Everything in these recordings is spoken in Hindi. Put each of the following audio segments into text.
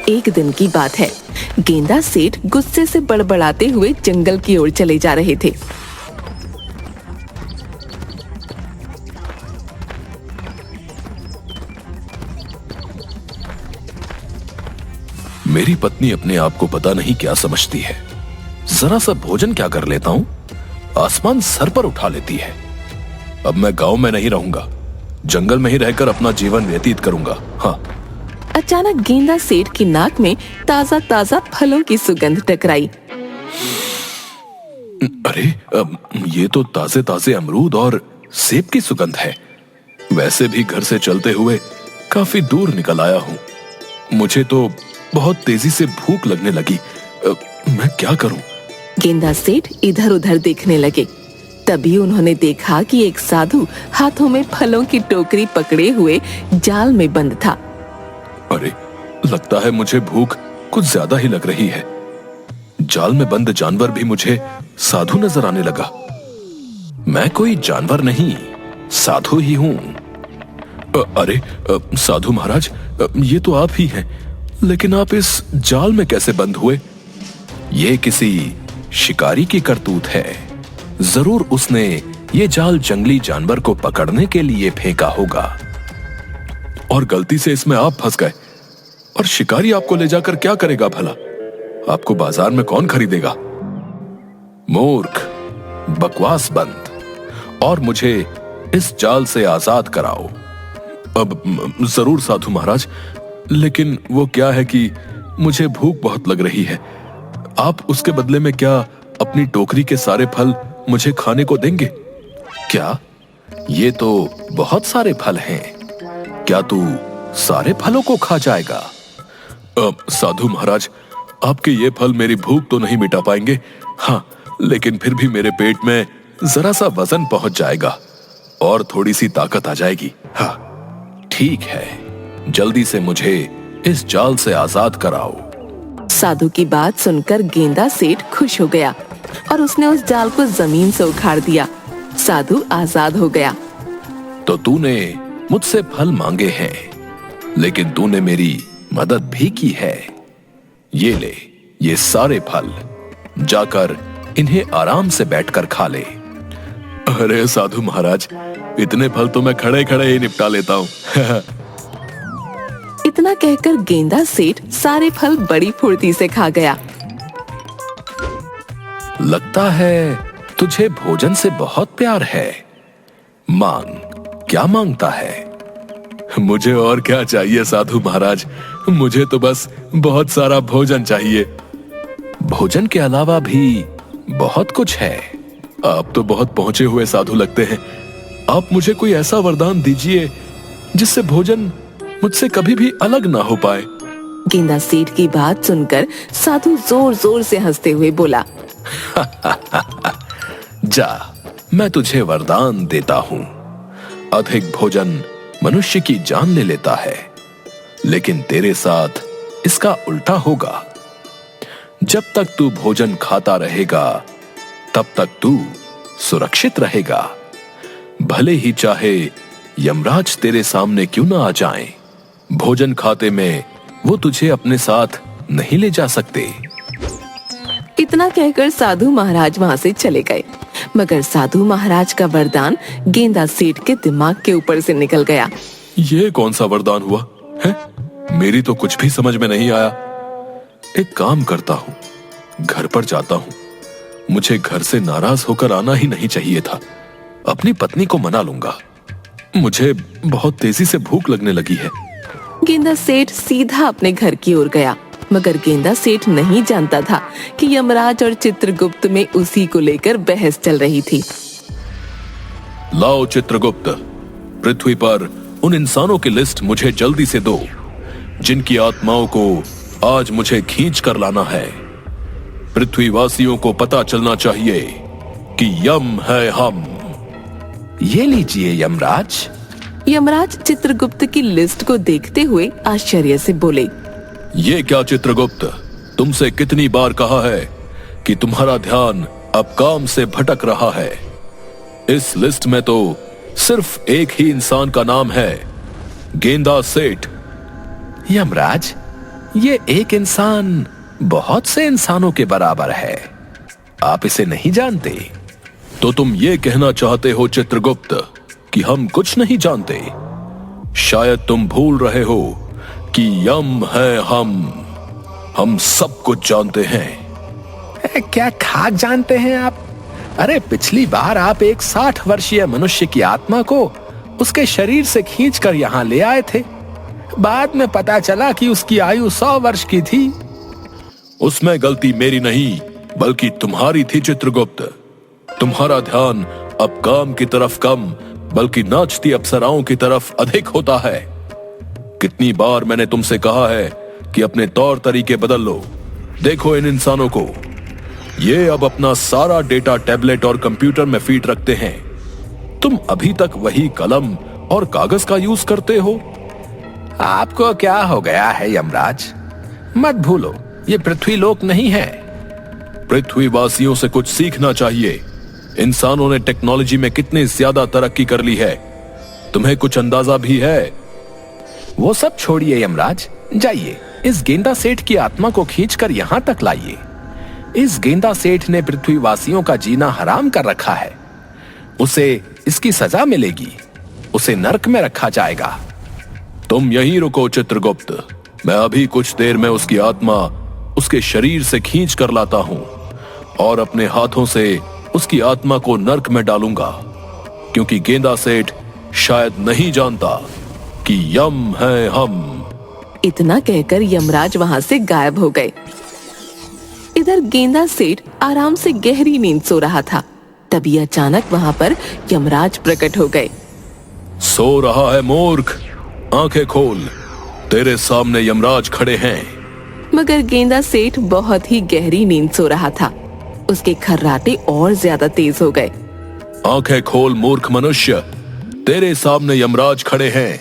एक दिन की बात है। गेंदा सेठ गुस्से से बड़बड़ाते हुए जंगल की ओर चले जा रहे थे। मेरी पत्नी अपने आप को पता नहीं क्या समझती है। जरा सा भोजन क्या कर लेता हूं, आसमान सर पर उठा लेती है। अब मैं गांव में नहीं रहूंगा, जंगल में ही रहकर अपना जीवन व्यतीत करूंगा। हाँ। अचानक गेंदा सेठ की नाक में ताजा ताजा फलों की सुगंध टकराई। अरे, ये तो ताजे ताजे अमरूद और सेब की सुगंध है। वैसे भी घर से चलते हुए काफी दूर निकल आया हूँ। मुझे तो बहुत तेजी से भूख लगने लगी। मैं क्या करूं? गेंदा सेठ इधर उधर देखने लगे। तभी उन्होंने देखा कि एक साधु हाथों में फलों की टोकरी पकड़े हुए जाल में बंद था। अरे, लगता है मुझे भूख कुछ ज्यादा ही लग रही है। जाल में बंद जानवर भी मुझे साधु नजर आने लगा। मैं कोई जानवर नहीं, साधु ही हूं। अरे साधु महाराज, ये तो आप ही हैं, लेकिन आप इस जाल में कैसे बंद हुए? ये किसी शिकारी की करतूत है। जरूर उसने ये जाल जंगली जानवर को पकड़ने के लिए फेंका होगा और गलती से इसमें आप फंस गए। और शिकारी आपको ले जाकर क्या करेगा भला? आपको बाजार में कौन खरीदेगा? मूर्ख, बकवास बंद और मुझे इस जाल से आजाद कराओ। अब जरूर साधु महाराज, लेकिन वो क्या है कि मुझे भूख बहुत लग रही है। आप उसके बदले में क्या अपनी टोकरी के सारे फल मुझे खाने को देंगे? क्या? ये तो बहुत सारे फल हैं। क्या तू सारे फलों को खा जाएगा? साधु महाराज, आपके ये फल मेरी भूख तो नहीं मिटा पाएंगे। हाँ, लेकिन फिर भी मेरे पेट में जरा सा वजन पहुंच जाएगा और थोड़ी सी ताकत आ जाएगी। हाँ, ठीक है, जल्दी से मुझे इस जाल से आजाद कराओ। साधु की बात सुनकर गेंदा सेठ खुश हो गया और उसने उस जाल को जमीन से उखाड़ दिया। साधु आजाद हो गया। तो तूने मुझसे फल मांगे हैं, लेकिन तूने मेरी मदद भी की है। ये ले, ये सारे फल, जाकर इन्हें आराम से बैठकर खा ले। अरे साधु महाराज, इतने फल तो मैं खड़े खड़े ही निपटा लेता हूँ। इतना कहकर गेंदा सेठ सारे फल बड़ी फुर्ती से खा गया। लगता है तुझे भोजन से बहुत प्यार है। मांग, क्या मांगता है? मुझे और क्या चाहिए साधु महाराज, मुझे तो बस बहुत सारा भोजन चाहिए। भोजन के अलावा भी बहुत कुछ है। आप तो बहुत पहुंचे हुए साधु लगते हैं। आप मुझे कोई ऐसा वरदान दीजिए जिससे भोजन मुझसे कभी भी अलग ना हो पाए। गेंदा सेठ की बात सुनकर साधु जोर जोर से हंसते हुए बोला, जा, मैं तुझे वरदान देता हूं। अधिक भोजन मनुष्य की जान ले लेता है, लेकिन तेरे साथ इसका उल्टा होगा। जब तक तू भोजन खाता रहेगा, तब तक तू सुरक्षित रहेगा। भले ही चाहे यमराज तेरे सामने क्यों ना आ जाएं, भोजन खाते में वो तुझे अपने साथ नहीं ले जा सकते। इतना कहकर साधु महाराज वहाँ से चले गए। मगर साधु महाराज का वरदान गेंदा सेठ के दिमाग के ऊपर से निकल गया। ये कौन सा वरदान हुआ है? मेरी तो कुछ भी समझ में नहीं आया। एक काम करता हूँ, घर पर जाता हूँ। मुझे घर से नाराज होकर आना ही नहीं चाहिए था। अपनी पत्नी को मना लूंगा। मुझे बहुत तेजी से भूख लगने लगी है। गेंदा सेठ सीधा अपने घर की ओर गया, मगर गेंदा सेठ नहीं जानता था कि यमराज और चित्रगुप्त में उसी को लेकर बहस चल रही थी। लाओ चित्रगुप्त, पृथ्वी पर उन इंसानों की लिस्ट मुझे जल्दी से दो जिनकी आत्माओं को आज मुझे खींच कर लाना है। पृथ्वीवासियों को पता चलना चाहिए कि यम है हम। ये लीजिए यमराज। यमराज चित्रगुप्त की लिस्ट को देखते हुए आश्चर्य से बोले, ये क्या चित्रगुप्त, तुमसे कितनी बार कहा है कि तुम्हारा ध्यान अब काम से भटक रहा है। इस लिस्ट में तो सिर्फ एक ही इंसान का नाम है, गेंदा सेठ। यमराज, ये एक इंसान बहुत से इंसानों के बराबर है। आप इसे नहीं जानते? तो तुम ये कहना चाहते हो चित्रगुप्त कि हम कुछ नहीं जानते? शायद तुम भूल रहे हो कि यम है हम सब कुछ जानते हैं। क्या खाक जानते हैं आप? अरे पिछली बार आप एक 60 वर्षीय मनुष्य की आत्मा को उसके शरीर से खींचकर यहाँ ले आए थे। बाद में पता चला कि उसकी आयु 100 वर्ष की थी। उसमें गलती मेरी नहीं बल्कि तुम्हारी थी चित्रगुप्त। तुम्हारा ध्यान अब काम की तरफ कम बल्कि नाचती अप्सराओं की तरफ अधिक होता है। कितनी बार मैंने तुमसे कहा है कि अपने तौर तरीके बदल लो। देखो इन इंसानों को, ये अब अपना सारा डेटा टैबलेट और कंप्यूटर में फीड रखते हैं। तुम अभी तक वही कलम और कागज का यूज करते हो। आपको क्या हो गया है यमराज? मत भूलो, ये पृथ्वी लोक नहीं है। पृथ्वीवासियों से कुछ सीखना चाहिए। इंसानों ने टेक्नोलॉजी में कितनी ज्यादा तरक्की कर ली है, तुम्हें कुछ अंदाजा भी है? वो सब छोड़िए यमराज, जाइए इस गेंदा सेठ की आत्मा को खींचकर यहां तक लाइए। इस गेंदा सेठ ने पृथ्वीवासियों का जीना हराम कर रखा है। उसे इसकी सजा मिलेगी, उसे नरक में रखा जाएगा। तुम यहीं रुको चित्रगुप्त, मैं अभी कुछ देर में उसकी आत्मा उसके शरीर से खींच कर लाता हूं और अपने हाथों से उसकी आत्मा को नरक में डालूंगा, क्योंकि गेंदा सेठ शायद नहीं जानता कि यम है हम। इतना कहकर यमराज वहां से गायब हो गए। इधर गेंदा सेठ आराम से गहरी नींद सो रहा था। तभी अचानक वहां पर यमराज प्रकट हो गए। सो रहा है मूर्ख, आंखें खोल, तेरे सामने यमराज खड़े हैं। मगर गेंदा सेठ बहुत ही गहरी नींद सो रहा था। उसके खर्राटे और ज्यादा तेज हो गए। आंखें खोल मूर्ख मनुष्य, तेरे सामने यमराज खड़े हैं।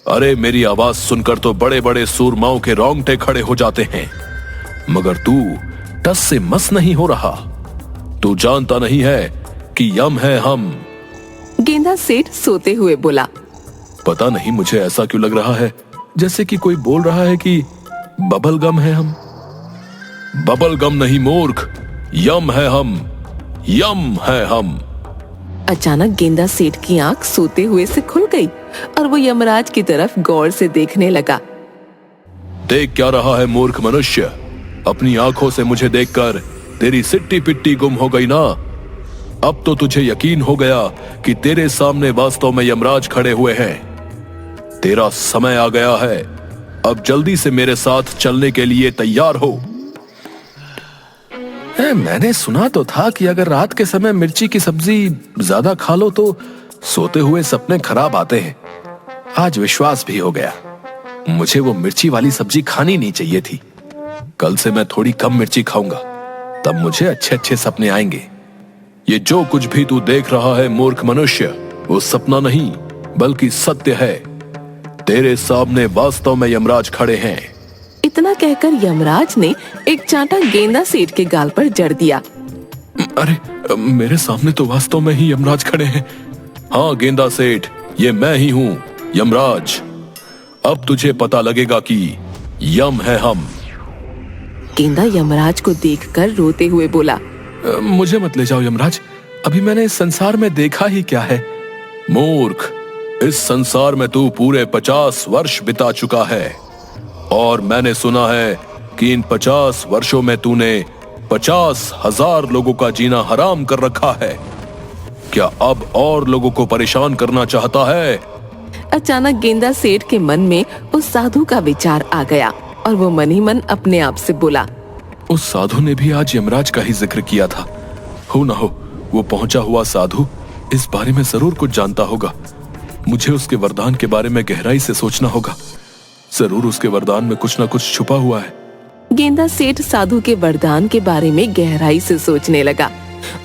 अरे मेरी आवाज सुनकर तो बड़े बड़े सूरमाओं के रोंगटे खड़े हो जाते हैं, मगर तू टस से मस नहीं हो रहा। तू जानता नहीं है कि यम है हम। गेंदा सेठ सोते हुए बोला। पता नहीं मुझे ऐसा क्यों लग रहा है जैसे कि कोई बोल रहा है कि बबल गम है हम। बबल गम नहीं मूर्ख, यम है हम, यम है हम। अचानक गेंदा सेठ की आंख सोते हुए से खुल गई और वो यमराज की तरफ गौर से देखने लगा। देख क्या रहा है मूर्ख मनुष्य? अपनी आंखों से मुझे देखकर तेरी सिट्टी पिट्टी गुम हो गई ना? अब तो तुझे यकीन हो गया कि तेरे सामने वास्तव में यमराज खड़े हुए हैं। तेरा समय आ गया है, अब जल्दी से मेरे साथ चलने के लिए तैयार हो। मैंने सुना तो था कि अगर रात के समय मिर्ची की सब्जी ज्यादा खा लो तो सोते हुए सपने खराब आते हैं। आज विश्वास भी हो गया। मुझे वो मिर्ची वाली सब्जी खानी नहीं चाहिए थी। कल से मैं थोड़ी कम मिर्ची खाऊंगा, तब मुझे अच्छे अच्छे सपने आएंगे। ये जो कुछ भी तू देख रहा है मूर्ख मनुष्य, वो सपना नहीं बल्कि सत्य है। तेरे सामने वास्तव में यमराज खड़े हैं। इतना कहकर यमराज ने एक चांटा गेंदा सेठ के गाल पर जड़ दिया। अरे मेरे सामने तो वास्तव में ही यमराज खड़े हैं। हाँ गेंदा सेठ, ये मैं ही हूँ यमराज। अब तुझे पता लगेगा कि यम है हम। गेंदा यमराज को देखकर रोते हुए बोला। मुझे मत ले जाओ यमराज, अभी मैंने इस संसार में देखा ही क्या है। मूर्ख, इस संसार में तू पूरे 50 वर्ष बिता चुका है और मैंने सुना है कि इन 50 वर्षों में तूने 50,000 लोगों का जीना हराम कर रखा है। क्या अब और लोगों को परेशान करना चाहता है? अचानक गेंदा सेठ के मन में उस साधु का विचार आ गया और वो मन ही मन अपने आप से बोला। उस साधु ने भी आज यमराज का ही जिक्र किया था। हो ना हो वो पहुंचा हुआ साधु इस बारे में जरूर कुछ जानता होगा। मुझे उसके वरदान के बारे में गहराई से सोचना होगा। जरूर उसके वरदान में कुछ ना कुछ छुपा हुआ है। गेंदा सेठ साधु के वरदान के बारे में गहराई से सोचने लगा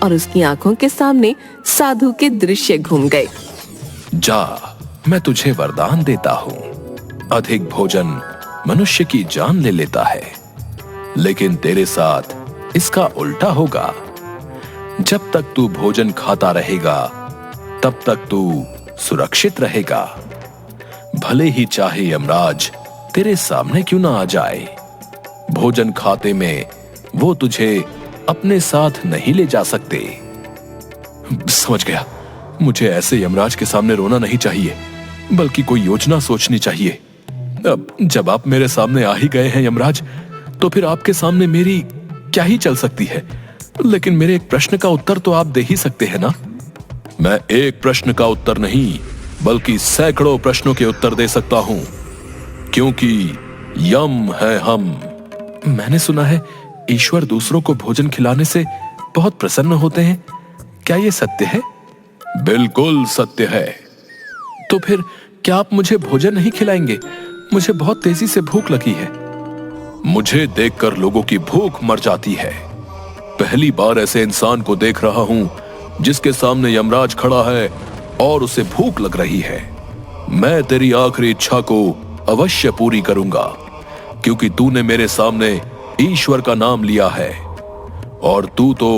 और उसकी आंखों के सामने साधु के दृश्य घूम गए। जा, मैं तुझे वरदान देता हूँ। अधिक भोजन मनुष्य की जान ले लेता है, लेकिन तेरे साथ इसका उल्टा होगा। जब तक तू भोजन खाता रहेगा तब तक तू सुरक्षित रहेगा। भले ही चाहे यमराज तेरे सामने क्यों ना आ जाए? भोजन खाते में वो तुझे अपने साथ नहीं ले जा सकते। समझ गया, मुझे ऐसे यमराज के सामने रोना नहीं चाहिए, बल्कि कोई योजना सोचनी चाहिए। अब जब आप मेरे सामने आ ही गए हैं यमराज, तो फिर आपके सामने मेरी क्या ही चल सकती है। लेकिन मेरे एक प्रश्न का उत्तर तो आप दे ही सकते हैं ना? मैं एक प्रश्न का उत्तर नहीं, बल्कि सैकड़ों प्रश्नों के उत्तर दे सकता हूं, क्योंकि यम है हम। मैंने सुना है ईश्वर दूसरों को भोजन खिलाने से बहुत प्रसन्न होते हैं। क्या ये सत्य है? बिल्कुल सत्य है। तो फिर क्या आप मुझे भोजन नहीं खिलाएंगे? मुझे बहुत तेजी से भूख लगी है। मुझे देखकर लोगों की भूख मर जाती है। पहली बार ऐसे इंसान को देख रहा हूं जिसके सामने यमराज खड़ा है और उसे भूख लग रही है। मैं तेरी आखिरी इच्छा को अवश्य पूरी करूंगा, क्योंकि तूने मेरे सामने ईश्वर का नाम लिया है, और तू तो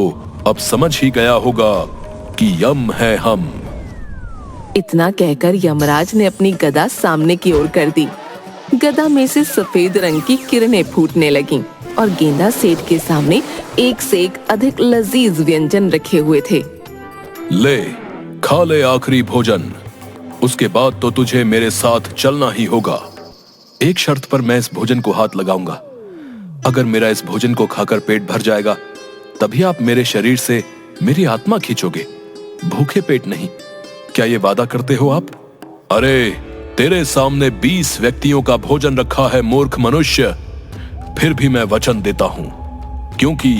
अब समझ ही गया होगा कि यम है हम। इतना कहकर यमराज ने अपनी गदा सामने की ओर कर दी। गदा में से सफेद रंग की किरणें फूटने लगीं और गेंदा सेठ के सामने एक से एक अधिक लजीज व्यंजन रखे हुए थे। ले, खा ले आखिरी भोजन, उसके बाद तो तुझे मेरे साथ चलना ही होगा। एक शर्त पर मैं इस भोजन को हाथ लगाऊंगा। अगर मेरा इस भोजन को खाकर पेट भर जाएगा, तभी आप मेरे शरीर से मेरी आत्मा खींचोगे, भूखे पेट नहीं। क्या ये वादा करते हो आप? अरे, तेरे सामने 20 व्यक्तियों का भोजन रखा है मूर्ख मनुष्य। फिर भी मैं वचन देता हूं, क्योंकि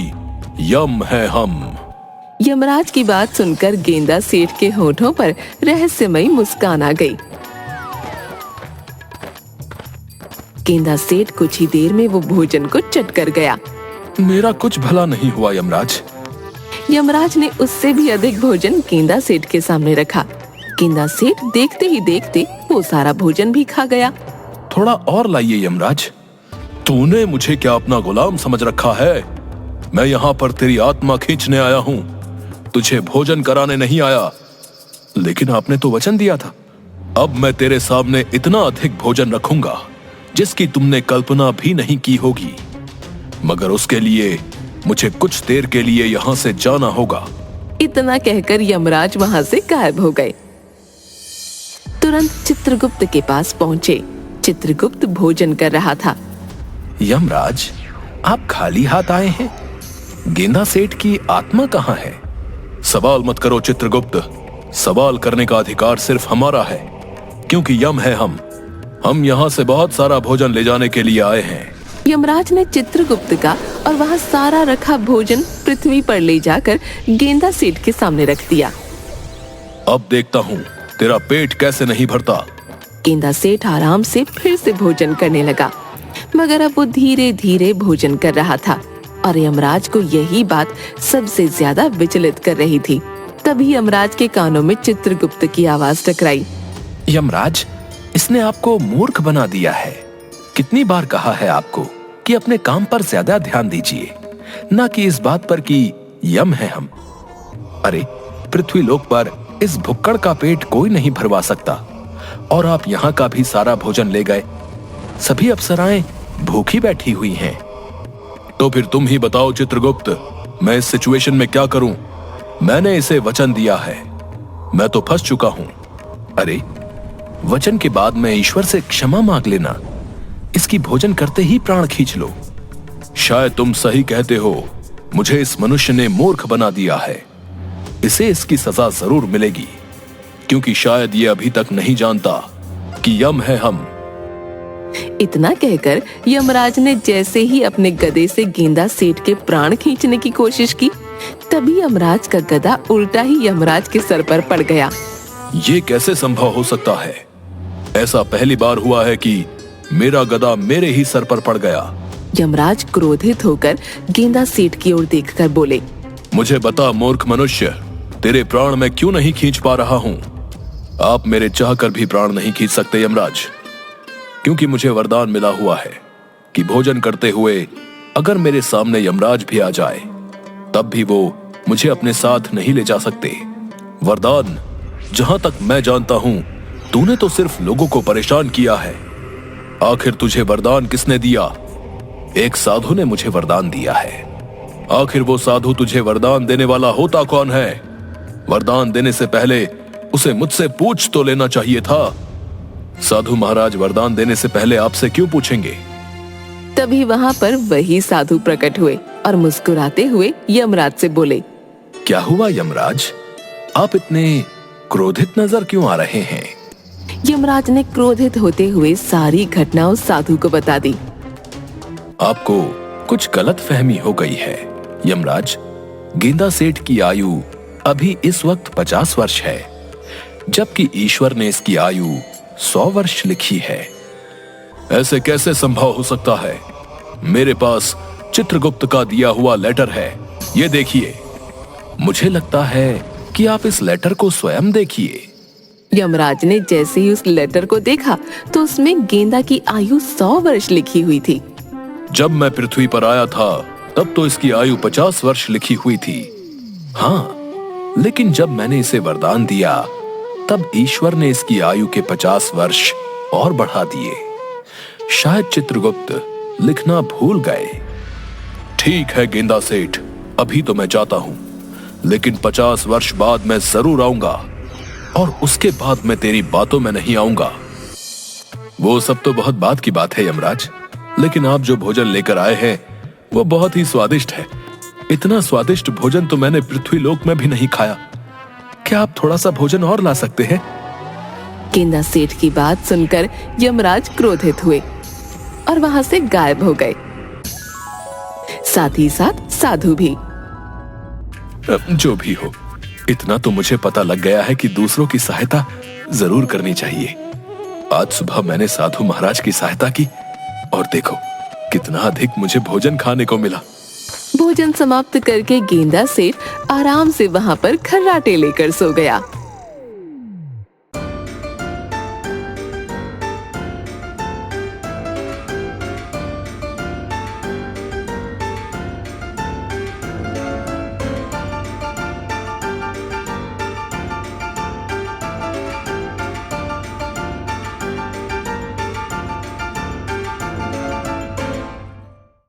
यम है हम। यमराज की बात सुनकर गेंदा सेठ के होठों पर रहस्यमयी मुस्कान आ गई। गेंदा सेठ कुछ ही देर में वो भोजन को चट कर गया। मेरा कुछ भला नहीं हुआ यमराज। यमराज ने उससे भी अधिक भोजन गेंदा सेठ के सामने रखा। गेंदा सेठ देखते ही देखते वो सारा भोजन भी खा गया। थोड़ा और लाइए यमराज। तूने मुझे क्या अपना गुलाम समझ रखा है? मैं यहाँ पर तेरी आत्मा खींचने आया हूँ, तुझे भोजन कराने नहीं आया। लेकिन आपने तो वचन दिया था। अब मैं तेरे सामने इतना अधिक भोजन रखूंगा जिसकी तुमने कल्पना भी नहीं की होगी, मगर उसके लिए मुझे कुछ देर के लिए यहाँ से जाना होगा। इतना कहकर यमराज वहाँ से गायब हो गए। तुरंत चित्रगुप्त के पास पहुँचे। चित्रगुप्त भोजन कर रहा था। यमराज, आप खाली हाथ आए हैं? गेंदा सेठ की आत्मा कहाँ है? सवाल मत करो चित्रगुप्त। सवाल करने का अधिकार सिर्फ हमारा है, क्योंकि यम है हम यहाँ से बहुत सारा भोजन ले जाने के लिए आए हैं। यमराज ने चित्रगुप्त का और वहाँ सारा रखा भोजन पृथ्वी पर ले जाकर गेंदा सेठ के सामने रख दिया। अब देखता हूँ तेरा पेट कैसे नहीं भरता। गेंदा सेठ आराम से फिर से भोजन करने लगा, मगर अब वो धीरे धीरे भोजन कर रहा था और यमराज को यही बात सबसे ज्यादा विचलित कर रही थी। तभी यमराज के कानों में चित्रगुप्त की आवाज टकराई। यमराज, इसने आपको मूर्ख बना दिया है। कितनी बार कहा है आपको कि अपने काम पर ज्यादा ध्यान दीजिए, ना कि इस बात पर कि यम है हम। अरे, पृथ्वी लोक पर इस भुक्कड़ का पेट कोई नहीं भरवा सकता, और आप यहाँ का भी सारा भोजन ले गए। सभी अप्सराएं भूखी बैठी हुई हैं। तो फिर तुम ही बताओ चित्रगुप्त, मैं इस सिचुएशन में क्या करूं? मैंने इसे वचन दिया है, मैं तो फंस चुका हूं। अरे, वचन के बाद में ईश्वर से क्षमा मांग लेना, इसकी भोजन करते ही प्राण खींच लो। शायद तुम सही कहते हो, मुझे इस मनुष्य ने मूर्ख बना दिया है। इसे इसकी सजा जरूर मिलेगी, क्योंकि शायद ये अभी तक नहीं जानता कि यम है हम। इतना कहकर यमराज ने जैसे ही अपने गदे से गेंदा सेठ के प्राण खींचने की कोशिश की, तभी यमराज का गदा उल्टा ही यमराज के सर पर पड़ गया। ये कैसे संभव हो सकता है? ऐसा पहली बार हुआ है कि मेरा गदा मेरे ही सर पर पड़ गया। यमराज क्रोधित होकर गेंदा सेठ की ओर देखकर बोले, मुझे बता मूर्ख मनुष्य, तेरे प्राण मैं क्यों नहीं खींच पा रहा हूँ? आप मेरे चाहकर भी प्राण नहीं खींच सकते यमराज, क्योंकि मुझे वरदान मिला हुआ है कि भोजन करते हुए अगर मेरे सामने यमराज भी आ जाए, तब भी वो मुझे अपने साथ नहीं ले जा सकते। वरदान, जहां तक मैं जानता हूं, तूने तो सिर्फ लोगों को परेशान किया है। आखिर तुझे वरदान किसने दिया? एक साधु ने मुझे वरदान दिया है। आखिर वो साधु तुझे वरदान देने वाला होता कौन है? वरदान देने से पहले उसे मुझसे पूछ तो लेना चाहिए था। साधु महाराज वरदान देने से पहले आपसे क्यों पूछेंगे? तभी वहां पर वही साधु प्रकट हुए और मुस्कुराते हुए यमराज से बोले, क्या हुआ यमराज? आप इतने क्रोधित नजर क्यों आ रहे हैं? यमराज ने क्रोधित होते हुए सारी घटना उस साधु को बता दी। आपको कुछ गलत फहमी हो गई है यमराज। गेंदा सेठ की आयु अभी इस वक्त 50 वर्ष है, जबकि ईश्वर ने इसकी आयु 100 वर्ष लिखी है। ऐसे कैसे संभव हो सकता है? मेरे पास चित्रगुप्त का दिया हुआ लेटर है, ये देखिए। मुझे लगता है कि आप इस लेटर को स्वयं देखिए। यमराज ने जैसे ही उस लेटर को देखा तो उसमें गेंदा की आयु 100 वर्ष लिखी हुई थी। जब मैं पृथ्वी पर आया था तब तो इसकी आयु 50 वर्ष लिखी हुई थी। हाँ, लेकिन जब मैंने इसे वरदान दिया तब ईश्वर ने इसकी आयु के 50 वर्ष और बढ़ा दिए। शायद चित्रगुप्त लिखना भूल गए। ठीक है गेंदा सेठ, अभी तो मैं जाता हूं, लेकिन 50 वर्ष बाद मैं जरूर आऊंगा, और उसके बाद मैं तेरी बातों में नहीं आऊंगा। वो सब तो बहुत बात की बात है यमराज, लेकिन आप जो भोजन लेकर आए हैं वो बहुत ही स्वादिष्ट है। इतना स्वादिष्ट भोजन तो मैंने पृथ्वी लोक में भी नहीं खाया। क्या आप थोड़ा सा भोजन और ला सकते हैं? गेंदा सेठ की बात सुनकर यमराज क्रोधित हुए और वहां से गायब हो गए, साथ ही साथ साधु भी। जो भी हो, इतना तो मुझे पता लग गया है कि दूसरों की सहायता जरूर करनी चाहिए। आज सुबह मैंने साधु महाराज की सहायता की और देखो कितना अधिक मुझे भोजन खाने को मिला। भोजन समाप्त करके गेंदा सेठ आराम से वहां पर खर्राटे लेकर सो गया।